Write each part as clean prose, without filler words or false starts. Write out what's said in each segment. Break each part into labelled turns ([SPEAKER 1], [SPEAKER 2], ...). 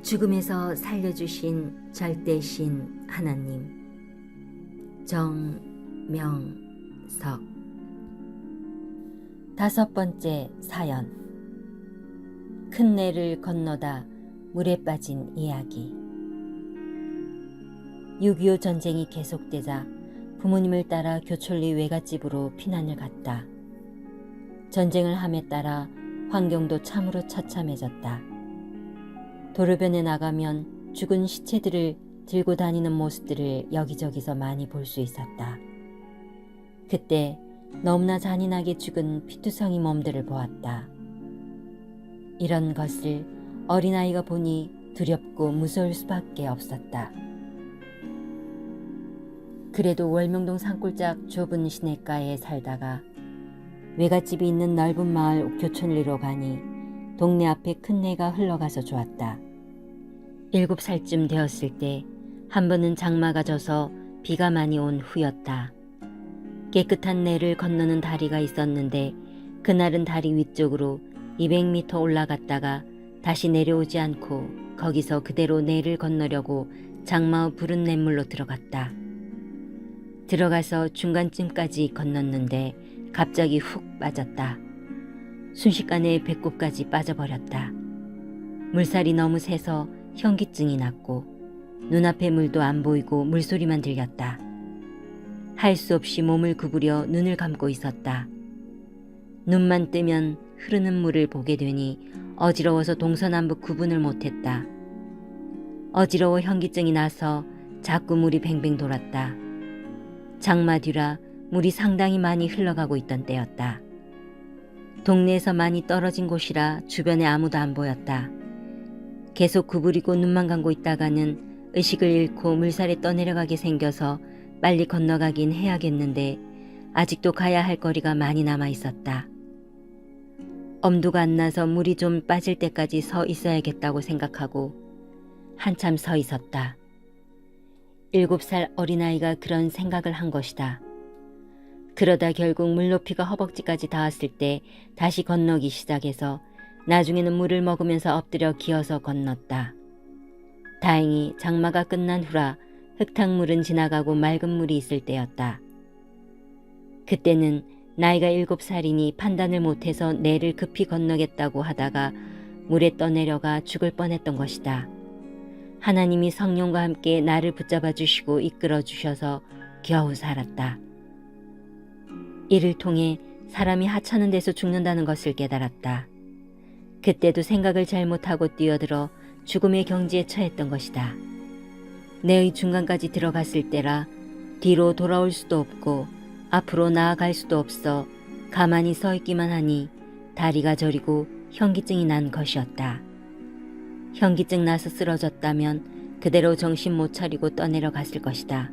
[SPEAKER 1] 죽음에서 살려주신 절대신 하나님. 정명석. 5번째 사연. 큰 내를 건너다 물에 빠진 이야기. 6.25 전쟁이 계속되자 부모님을 따라 교촌리 외갓집으로 피난을 갔다. 전쟁을 함에 따라 환경도 참으로 처참해졌다. 도로변에 나가면 죽은 시체들을 들고 다니는 모습들을 여기저기서 많이 볼 수 있었다. 그때 너무나 잔인하게 죽은 피투성이 몸들을 보았다. 이런 것을 어린아이가 보니 두렵고 무서울 수밖에 없었다. 그래도 월명동 산골짝 좁은 시냇가에 살다가 외갓집이 있는 넓은 마을 교촌리로 가니 동네 앞에 큰 내가 흘러가서 좋았다. 7살쯤 되었을 때 한 번은 장마가 져서 비가 많이 온 후였다. 깨끗한 내를 건너는 다리가 있었는데 그날은 다리 위쪽으로 200m 올라갔다가 다시 내려오지 않고 거기서 그대로 내를 건너려고 장마의 푸른 냇물로 들어갔다. 들어가서 중간쯤까지 건넜는데 갑자기 훅 빠졌다. 순식간에 배꼽까지 빠져버렸다. 물살이 너무 세서 현기증이 났고 눈앞에 물도 안 보이고 물소리만 들렸다. 할 수 없이 몸을 구부려 눈을 감고 있었다. 눈만 뜨면 흐르는 물을 보게 되니 어지러워서 동서남북 구분을 못했다. 어지러워 현기증이 나서 자꾸 물이 뱅뱅 돌았다. 장마 뒤라 물이 상당히 많이 흘러가고 있던 때였다. 동네에서 많이 떨어진 곳이라 주변에 아무도 안 보였다. 계속 구부리고 눈만 감고 있다가는 의식을 잃고 물살에 떠내려가게 생겨서 빨리 건너가긴 해야겠는데 아직도 가야 할 거리가 많이 남아 있었다. 엄두가 안 나서 물이 좀 빠질 때까지 서 있어야겠다고 생각하고 한참 서 있었다. 7살 어린아이가 그런 생각을 한 것이다. 그러다 결국 물 높이가 허벅지까지 닿았을 때 다시 건너기 시작해서 나중에는 물을 먹으면서 엎드려 기어서 건넜다. 다행히 장마가 끝난 후라 흙탕물은 지나가고 맑은 물이 있을 때였다. 그때는 나이가 7살이니 판단을 못해서 내를 급히 건너겠다고 하다가 물에 떠내려가 죽을 뻔했던 것이다. 하나님이 성령과 함께 나를 붙잡아 주시고 이끌어 주셔서 겨우 살았다. 이를 통해 사람이 하찮은 데서 죽는다는 것을 깨달았다. 그때도 생각을 잘못하고 뛰어들어 죽음의 경지에 처했던 것이다. 내의 중간까지 들어갔을 때라 뒤로 돌아올 수도 없고 앞으로 나아갈 수도 없어 가만히 서 있기만 하니 다리가 저리고 현기증이 난 것이었다. 현기증 나서 쓰러졌다면 그대로 정신 못 차리고 떠내려 갔을 것이다.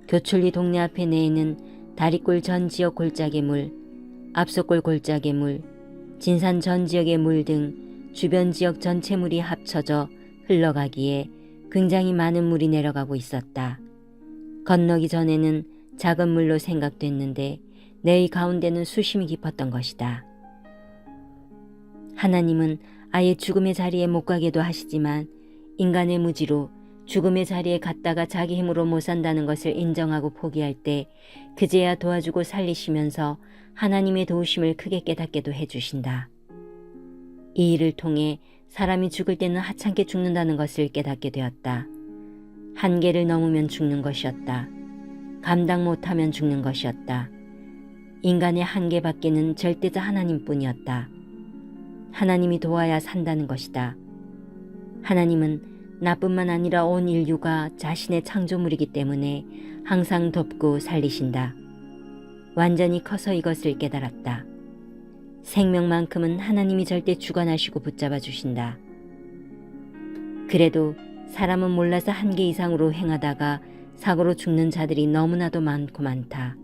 [SPEAKER 1] 교촌리 동네 앞에 내에는 다리골 전 지역 골짜기 물, 앞소골 골짜기 물, 진산 전 지역의 물 등 주변 지역 전체 물이 합쳐져 흘러가기에 굉장히 많은 물이 내려가고 있었다. 건너기 전에는 작은 물로 생각됐는데 내의 가운데는 수심이 깊었던 것이다. 하나님은 아예 죽음의 자리에 못 가게도 하시지만 인간의 무지로 죽음의 자리에 갔다가 자기 힘으로 못 산다는 것을 인정하고 포기할 때 그제야 도와주고 살리시면서 하나님의 도우심을 크게 깨닫게도 해주신다. 이 일을 통해 사람이 죽을 때는 하찮게 죽는다는 것을 깨닫게 되었다. 한계를 넘으면 죽는 것이었다. 감당 못하면 죽는 것이었다. 인간의 한계밖에는 절대자 하나님뿐이었다. 하나님이 도와야 산다는 것이다. 하나님은 나뿐만 아니라 온 인류가 자신의 창조물이기 때문에 항상 돕고 살리신다. 완전히 커서 이것을 깨달았다. 생명만큼은 하나님이 절대 주관하시고 붙잡아 주신다. 그래도 사람은 몰라서 한계 이상으로 행하다가 사고로 죽는 자들이 너무나도 많고 많다.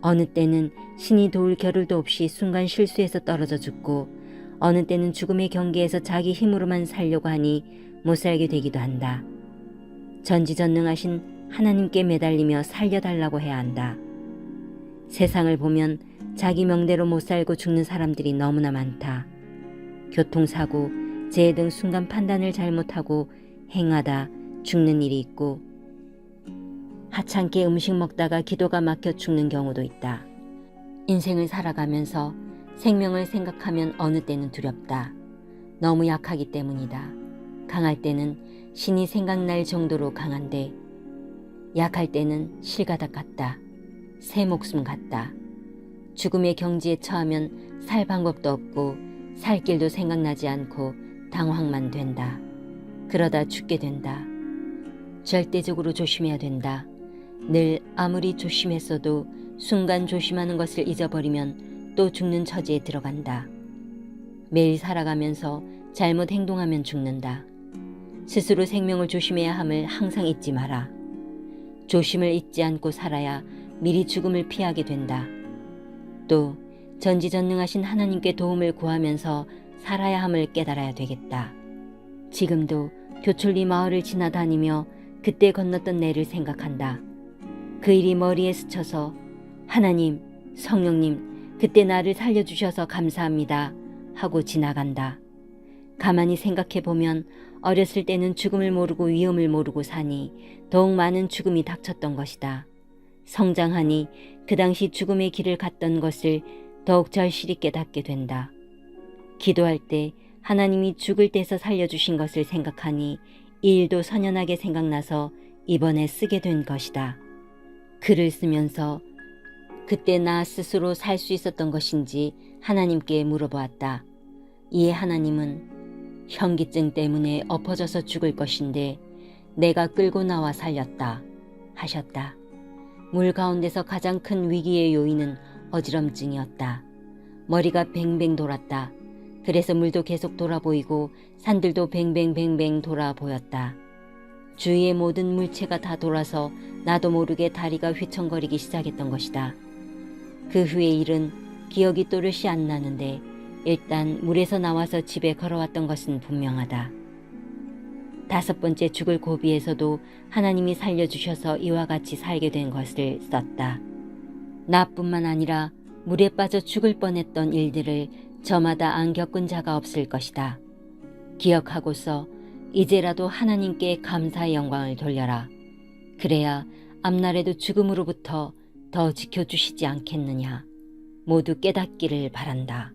[SPEAKER 1] 어느 때는 신이 도울 겨를도 없이 순간 실수해서 떨어져 죽고 어느 때는 죽음의 경계에서 자기 힘으로만 살려고 하니 못 살게 되기도 한다. 전지전능하신 하나님께 매달리며 살려달라고 해야 한다. 세상을 보면 자기 명대로 못 살고 죽는 사람들이 너무나 많다. 교통사고, 재해 등 순간 판단을 잘못하고 행하다 죽는 일이 있고 하찮게 음식 먹다가 기도가 막혀 죽는 경우도 있다. 인생을 살아가면서 생명을 생각하면 어느 때는 두렵다. 너무 약하기 때문이다. 강할 때는 신이 생각날 정도로 강한데 약할 때는 실가닥 같다. 새 목숨 같다. 죽음의 경지에 처하면 살 방법도 없고 살 길도 생각나지 않고 당황만 된다. 그러다 죽게 된다. 절대적으로 조심해야 된다. 늘 아무리 조심했어도 순간 조심하는 것을 잊어버리면 또 죽는 처지에 들어간다. 매일 살아가면서 잘못 행동하면 죽는다. 스스로 생명을 조심해야 함을 항상 잊지 마라. 조심을 잊지 않고 살아야 미리 죽음을 피하게 된다. 또 전지전능하신 하나님께 도움을 구하면서 살아야 함을 깨달아야 되겠다. 지금도 교촌리 마을을 지나다니며 그때 건넜던 내를 생각한다. 그 일이 머리에 스쳐서 하나님, 성령님, 그때 나를 살려주셔서 감사합니다 하고 지나간다. 가만히 생각해보면 어렸을 때는 죽음을 모르고 위험을 모르고 사니 더욱 많은 죽음이 닥쳤던 것이다. 성장하니 그 당시 죽음의 길을 갔던 것을 더욱 절실히 깨닫게 된다. 기도할 때 하나님이 죽을 때서 살려주신 것을 생각하니 이 일도 선연하게 생각나서 이번에 쓰게 된 것이다. 글을 쓰면서 그때 나 스스로 살 수 있었던 것인지 하나님께 물어보았다. 이에 하나님은 현기증 때문에 엎어져서 죽을 것인데 내가 끌고 나와 살렸다 하셨다. 물 가운데서 가장 큰 위기의 요인은 어지럼증이었다. 머리가 뱅뱅 돌았다. 그래서 물도 계속 돌아 보이고 산들도 뱅뱅뱅뱅 돌아 보였다. 주위의 모든 물체가 다 돌아서 나도 모르게 다리가 휘청거리기 시작했던 것이다. 그 후의 일은 기억이 또렷이 안 나는데 일단 물에서 나와서 집에 걸어왔던 것은 분명하다. 5번째 죽을 고비에서도 하나님이 살려주셔서 이와 같이 살게 된 것을 썼다. 나뿐만 아니라 물에 빠져 죽을 뻔했던 일들을 저마다 안 겪은 자가 없을 것이다. 기억하고서 이제라도 하나님께 감사의 영광을 돌려라. 그래야 앞날에도 죽음으로부터 더 지켜주시지 않겠느냐. 모두 깨닫기를 바란다.